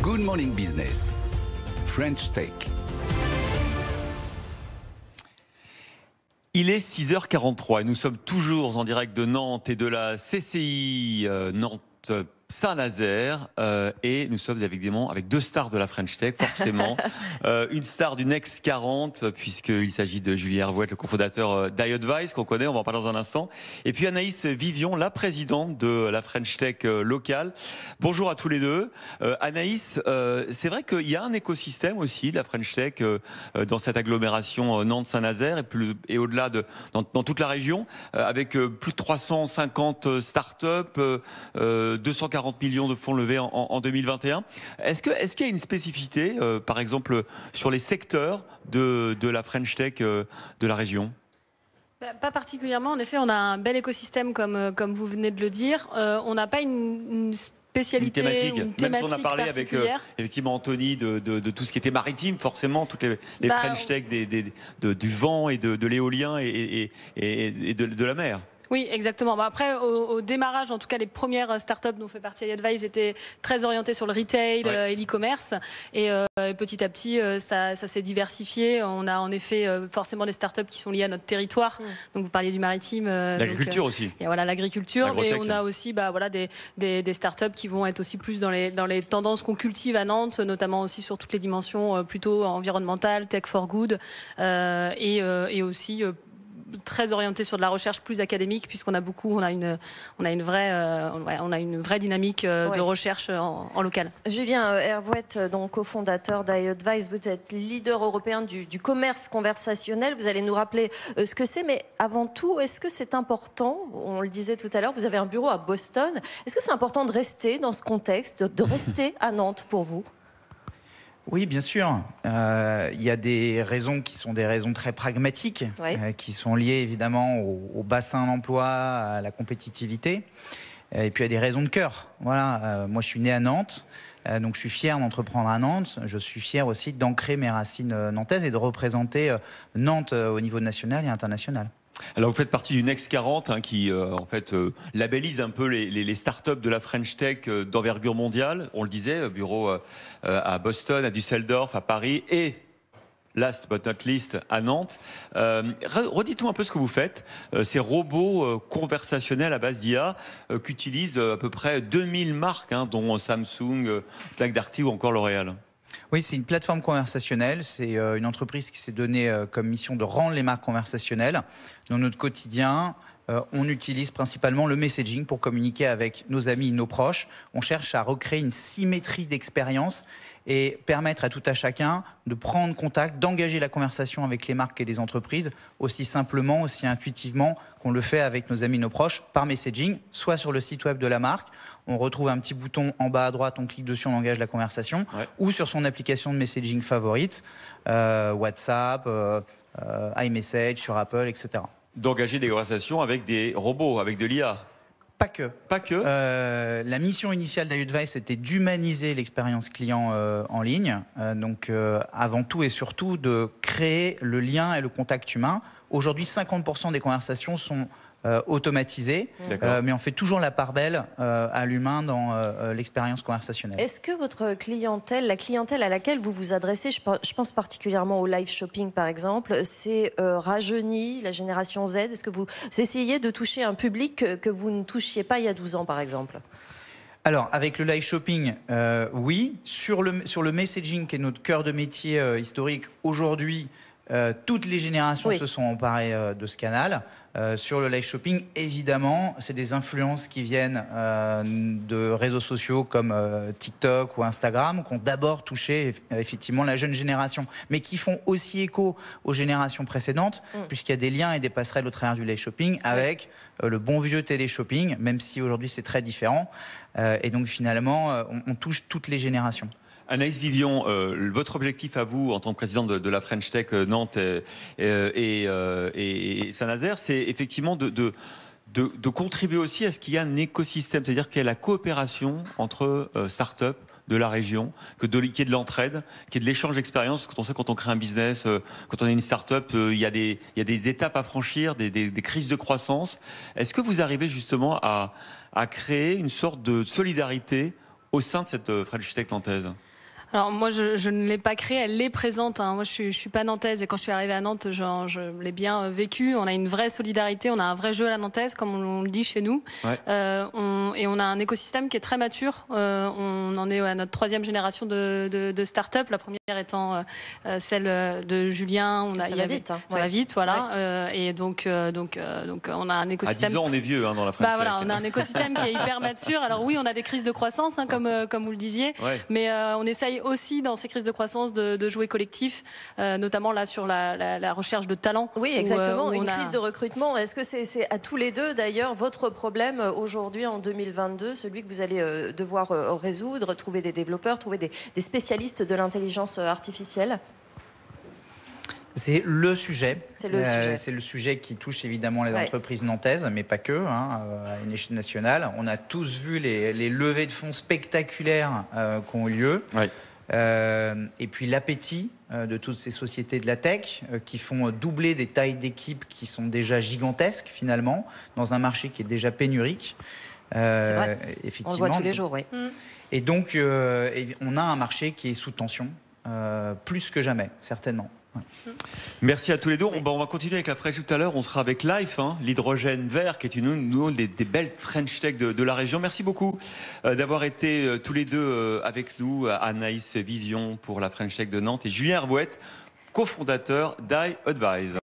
Good Morning Business, French Tech. Il est 6h43 et nous sommes toujours en direct de Nantes et de la CCI Nantes Saint-Nazaire et nous sommes évidemment avec deux stars de la French Tech, forcément. Une star du Next 40, puisqu'il s'agit de Julien Hervouet, le cofondateur d'iAdvice, qu'on connaît, on va en parler dans un instant. Et puis Anaïs Vivion, la présidente de la French Tech locale. Bonjour à tous les deux. Anaïs, c'est vrai qu'il y a un écosystème aussi de la French Tech dans cette agglomération Nantes-Saint-Nazaire et au-delà dans toute la région, avec plus de 350 startups, 240 millions de fonds levés en 2021. Est-ce qu'il y a une spécificité, par exemple, sur les secteurs de la French Tech de la région ? Pas particulièrement. En effet, on a un bel écosystème, comme vous venez de le dire. On n'a pas une spécialité, une thématique, même si on a parlé avec effectivement Anthony de tout ce qui était maritime, forcément toutes les French Tech du vent et de l'éolien et de la mer. Oui, exactement. Après, au démarrage, en tout cas, les premières startups dont fait partie iAdvice étaient très orientées sur le retail et l'e-commerce. Et petit à petit, ça s'est diversifié. On a en effet forcément des startups qui sont liées à notre territoire. Donc, vous parliez du maritime. L'agriculture aussi. Et voilà, l'agriculture. Et on a aussi des startups qui vont être aussi plus dans les tendances qu'on cultive à Nantes, notamment aussi sur toutes les dimensions plutôt environnementales, tech for good, et aussi très orienté sur de la recherche plus académique, puisqu'on a une vraie dynamique de recherche en local. Julien Hervouet, donc cofondateur d'iAdvice, vous êtes leader européen du commerce conversationnel. Vous allez nous rappeler ce que c'est, mais avant tout, est-ce que c'est important, on le disait tout à l'heure, vous avez un bureau à Boston, est-ce que c'est important de rester dans ce contexte, de rester à Nantes pour vous ? Oui, bien sûr. Il y a des raisons qui sont des raisons très pragmatiques, qui sont liées évidemment au bassin d'emploi, à la compétitivité. Et puis il y a des raisons de cœur. Voilà. Moi, je suis né à Nantes, donc je suis fier d'entreprendre à Nantes. Je suis fier aussi d'ancrer mes racines nantaises et de représenter Nantes au niveau national et international. Alors vous faites partie du Next 40 qui en fait labellise un peu les startups de la French Tech d'envergure mondiale. On le disait, bureau à Boston, à Düsseldorf, à Paris et last but not least à Nantes. Redites-nous un peu ce que vous faites. Ces robots conversationnels à base d'IA qu'utilisent à peu près 2000 marques, dont Samsung, Fnac Darty ou encore L'Oréal. Oui, c'est une plateforme conversationnelle. C'est une entreprise qui s'est donnée comme mission de rendre les marques conversationnelles. Dans notre quotidien, on utilise principalement le messaging pour communiquer avec nos amis et nos proches. On cherche à recréer une symétrie d'expérience et permettre à tout à chacun de prendre contact, d'engager la conversation avec les marques et les entreprises aussi simplement, aussi intuitivement qu'on le fait avec nos amis et nos proches par messaging, soit sur le site web de la marque, on retrouve un petit bouton en bas à droite, on clique dessus, on engage la conversation, ou sur son application de messaging favorite, WhatsApp, iMessage sur Apple, etc. D'engager des conversations avec des robots, avec de l'IA. Pas que. Pas que. La mission initiale d'iAdvice était d'humaniser l'expérience client en ligne. Donc, avant tout et surtout, de créer le lien et le contact humain. Aujourd'hui, 50% des conversations sont automatisées, mais on fait toujours la part belle à l'humain dans l'expérience conversationnelle. Est-ce que votre clientèle, la clientèle à laquelle vous vous adressez, je pense particulièrement au live shopping par exemple, c'est rajeuni, la génération Z? Est-ce que vous essayez de toucher un public que vous ne touchiez pas il y a 12 ans par exemple? Alors, avec le live shopping, oui. Sur le messaging, qui est notre cœur de métier historique, aujourd'hui, toutes les générations se sont emparées de ce canal. Sur le live shopping, évidemment, c'est des influences qui viennent de réseaux sociaux comme TikTok ou Instagram, qui ont d'abord touché effectivement la jeune génération, mais qui font aussi écho aux générations précédentes, puisqu'il y a des liens et des passerelles au travers du live shopping avec le bon vieux télé-shopping, même si aujourd'hui c'est très différent. Et donc finalement, on touche toutes les générations. Anaïs Vivion, votre objectif à vous, en tant que présidente de la French Tech Nantes et Saint-Nazaire, c'est effectivement de contribuer aussi à ce qu'il y ait un écosystème, c'est-à-dire qu'il y ait la coopération entre startups de la région, qu'il y ait de l'entraide, qu'il y ait de l'échange d'expériences. Quand on sait, quand on crée un business, quand on est une start-up, il y a des étapes à franchir, des crises de croissance. Est-ce que vous arrivez justement à créer une sorte de solidarité au sein de cette French Tech nantaise? Alors moi, je ne l'ai pas créée, elle est présente. Hein. Moi, je suis pas nantaise et quand je suis arrivée à Nantes, je l'ai bien vécu. On a une vraie solidarité, on a un vrai jeu à la nantaise, comme on le dit chez nous. Ouais. Et on a un écosystème qui est très mature. On en est à notre 3e génération de start-up. La première étant celle de Julien. Ça va vite. Ça va vite, voilà. Ouais. Et donc, on a un écosystème. À 10 ans, on est vieux dans la French Tech. Voilà, on a un écosystème qui est hyper mature. Alors oui, on a des crises de croissance, hein, comme vous le disiez, ouais. Mais on essaye aussi dans ces crises de croissance de jouer collectif, notamment là sur la recherche de talent. Oui, exactement. Une crise de recrutement. Est-ce que c'est à tous les deux d'ailleurs votre problème aujourd'hui en 2022, celui que vous allez devoir résoudre, trouver des développeurs, trouver des spécialistes de l'intelligence artificielle? C'est le sujet. C'est le sujet qui touche évidemment les entreprises nantaises, mais pas que, hein, à une échelle nationale. On a tous vu les levées de fonds spectaculaires qui ont eu lieu. Ouais. Et puis l'appétit de toutes ces sociétés de la tech qui font doubler des tailles d'équipes qui sont déjà gigantesques finalement, dans un marché qui est déjà pénurique. C'est vrai. Effectivement. On le voit tous les jours, oui. Et donc, on a un marché qui est sous tension, plus que jamais, certainement. Ouais. Merci à tous les deux. On va continuer avec la French tout à l'heure. On sera avec Life, hein, l'hydrogène vert, qui est une des belles French Tech de la région. Merci beaucoup d'avoir été tous les deux avec nous, Anaïs Vivion pour la French Tech de Nantes et Julien Herbouet, cofondateur d'iAdvise.